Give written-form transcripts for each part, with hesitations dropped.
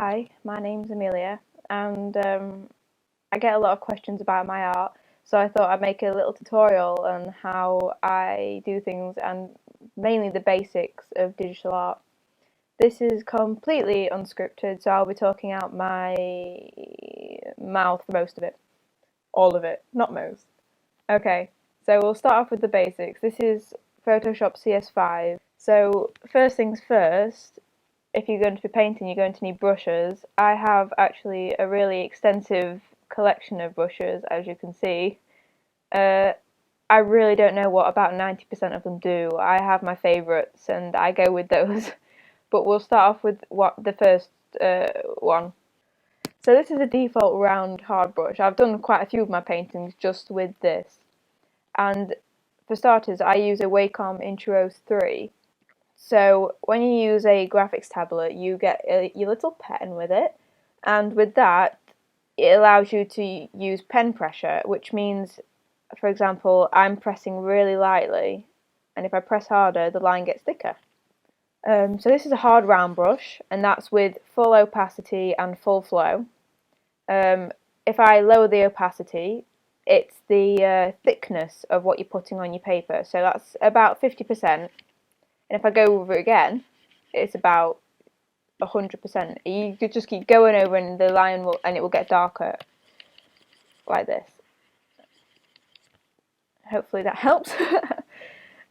Hi, my name's Amelia, and I get a lot of questions about my art, so I thought I'd make a little tutorial on how I do things and mainly the basics of digital art. This is completely unscripted, so I'll be talking out my mouth for most of it. All of it, not most. Okay, so we'll start off with the basics. This is Photoshop CS5. So first things first, if you're going to be painting, you're going to need brushes. I have actually a really extensive collection of brushes, as you can see. I really don't know what about 90% of them do. I have my favourites and I go with those. But we'll start off with what the first one. So this is a default round hard brush. I've done quite a few of my paintings just with this. And for starters, I use a Wacom Intuos 3. So when you use a graphics tablet, you get your little pen with it, and with that, it allows you to use pen pressure, which means, for example, I'm pressing really lightly, and if I press harder, the line gets thicker. So this is a hard round brush, and that's with full opacity and full flow. If I lower the opacity, it's the thickness of what you're putting on your paper, so that's about 50%. And if I go over it again, it's about 100%. You could just keep going over and the line will, and it will get darker, like this. Hopefully that helps.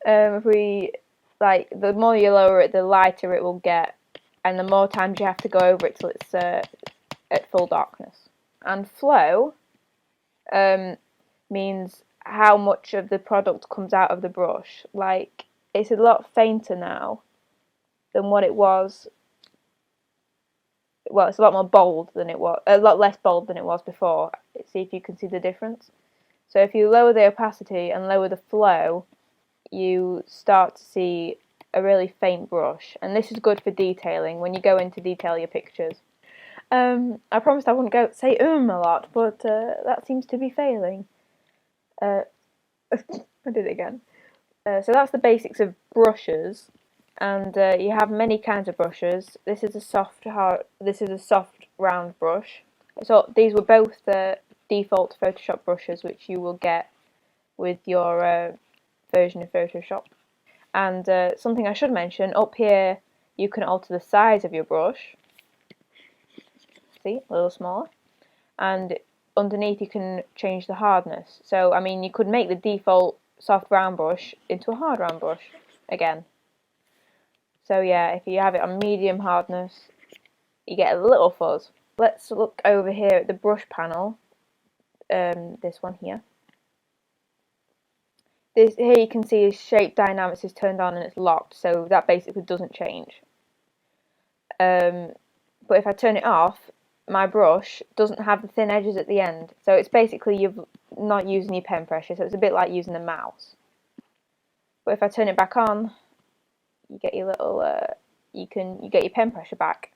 If we, like, the more you lower it, the lighter it will get, and the more times you have to go over it till it's at full darkness. And flow means how much of the product comes out of the brush. Like, it's a lot fainter now than what it was. Well, it's a lot more bold than it was, a lot less bold than it was before. See if you can see the difference. So if you lower the opacity and lower the flow, you start to see a really faint brush, and this is good for detailing when you go in to detail your pictures. I promised I wouldn't say a lot, but that seems to be failing. I did it again. So that's the basics of brushes, and you have many kinds of brushes. This is a soft round brush. So these were both the default Photoshop brushes, which you will get with your version of Photoshop. And something I should mention, up here you can alter the size of your brush. See, a little smaller. And underneath you can change the hardness. So, I mean, you could make the default soft round brush into a hard round brush again. So yeah, if you have it on medium hardness, you get a little fuzz. Let's look over here at the brush panel, this one here. Here you can see shape dynamics is turned on and it's locked, so that basically doesn't change. But if I turn it off, my brush doesn't have the thin edges at the end, so it's basically you're not using your pen pressure, so it's a bit like using a mouse. But if I turn it back on, you get your little you get your pen pressure back.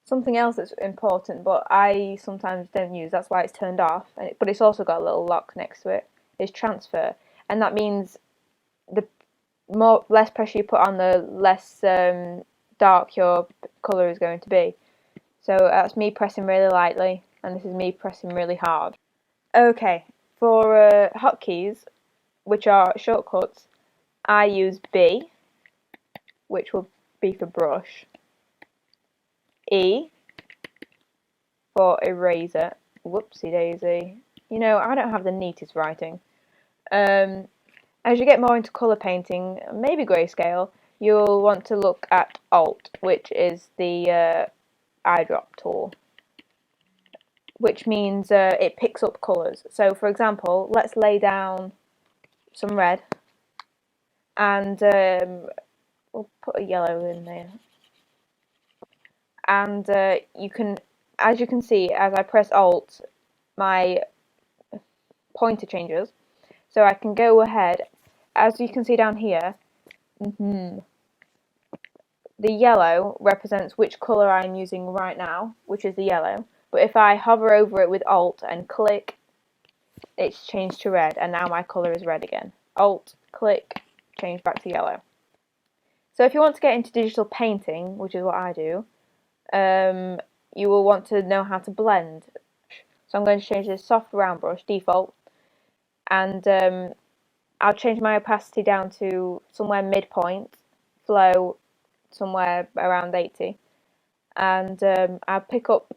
Something else that's important, but I sometimes don't use, that's why it's turned off, but it's also got a little lock next to it, is transfer, and that means the less pressure you put on, the less dark your colour is going to be. So that's me pressing really lightly, and this is me pressing really hard. Okay, for hotkeys, which are shortcuts, I use B, which will be for brush, E for eraser, whoopsie daisy, you know, I don't have the neatest writing. As you get more into colour painting, maybe grayscale, you'll want to look at Alt, which is the eyedrop tool, which means it picks up colours. So for example, let's lay down some red, and we'll put a yellow in there, and you can, as you can see, as I press Alt, my pointer changes, so I can go ahead, as you can see down here, the yellow represents which colour I'm using right now, which is the yellow, but if I hover over it with Alt and click, it's changed to red, and now my colour is red again. Alt, click, change back to yellow. So if you want to get into digital painting, which is what I do, you will want to know how to blend. So I'm going to change this soft round brush, default, and I'll change my opacity down to somewhere midpoint, flow somewhere around 80, and I'll pick up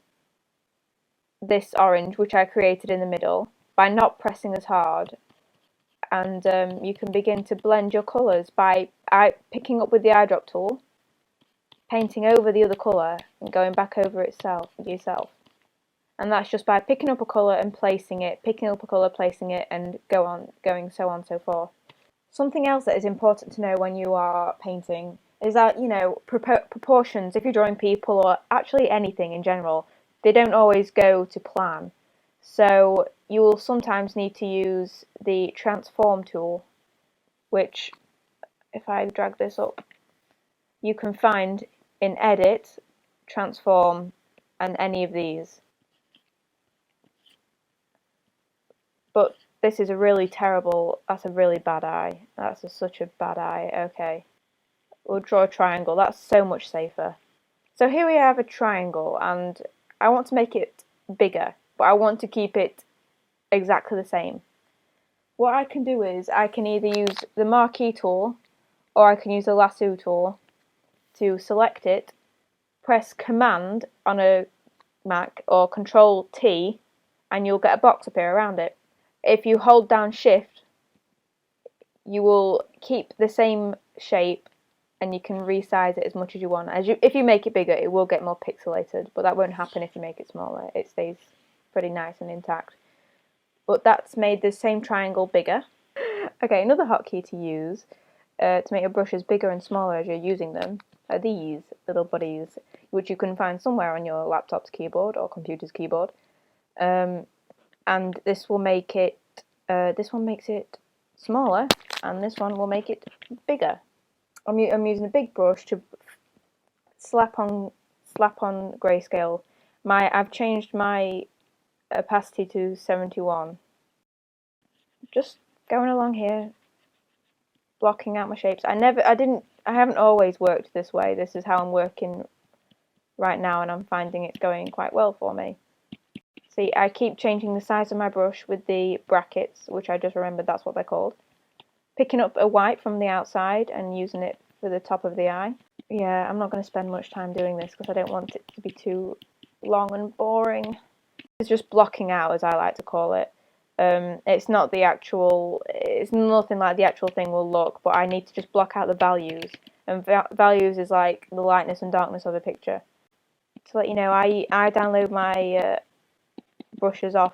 this orange, which I created in the middle, by not pressing as hard, and you can begin to blend your colours by picking up with the eyedrop tool, painting over the other colour, and going back over yourself. And that's just by picking up a colour and placing it, picking up a colour, placing it, and going so on so forth. Something else that is important to know when you are painting is that, you know, proportions, if you're drawing people or actually anything in general, they don't always go to plan. So you will sometimes need to use the transform tool, which, if I drag this up, you can find in edit, transform, and any of these. But this is a really terrible, that's a really bad eye. That's such a bad eye. Okay. We'll draw a triangle. That's so much safer. So here we have a triangle, and I want to make it bigger, but I want to keep it exactly the same. What I can do is I can either use the marquee tool or I can use the lasso tool to select it, press Command on a Mac or Control T, and you'll get a box appear around it. If you hold down Shift, you will keep the same shape and you can resize it as much as you want. If you make it bigger, it will get more pixelated, but that won't happen if you make it smaller. It stays pretty nice and intact. But that's made the same triangle bigger. Okay, another hotkey to use to make your brushes bigger and smaller as you're using them are these little buddies, which you can find somewhere on your laptop's keyboard or computer's keyboard. And this will make it, this one makes it smaller, and this one will make it bigger. I'm using a big brush to slap on grayscale. I've changed my opacity to 71. Just going along here, blocking out my shapes. I haven't always worked this way. This is how I'm working right now, and I'm finding it's going quite well for me. See, I keep changing the size of my brush with the brackets, which I just remembered that's what they're called. Picking up a white from the outside and using it for the top of the eye. Yeah, I'm not going to spend much time doing this because I don't want it to be too long and boring. It's just blocking out, as I like to call it. It's not the actual, it's nothing like the actual thing will look, but I need to just block out the values. And values is like the lightness and darkness of a picture. To let you know, I download my brushes off,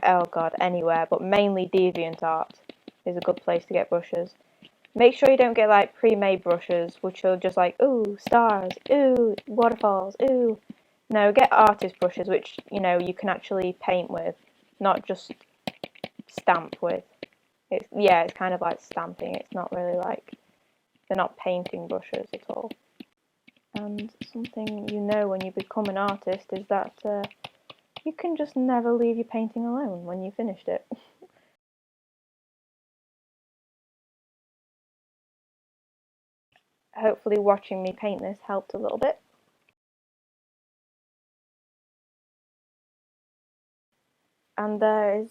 oh god, anywhere, but mainly DeviantArt is a good place to get brushes. Make sure you don't get like pre-made brushes, which are just like, ooh, stars, ooh, waterfalls, ooh. No, get artist brushes, which, you know, you can actually paint with, not just stamp with. It's kind of like stamping. It's not really like, they're not painting brushes at all. And something you know when you become an artist is that you can just never leave your painting alone when you've finished it. Hopefully watching me paint this helped a little bit. And there is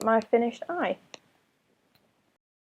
my finished eye.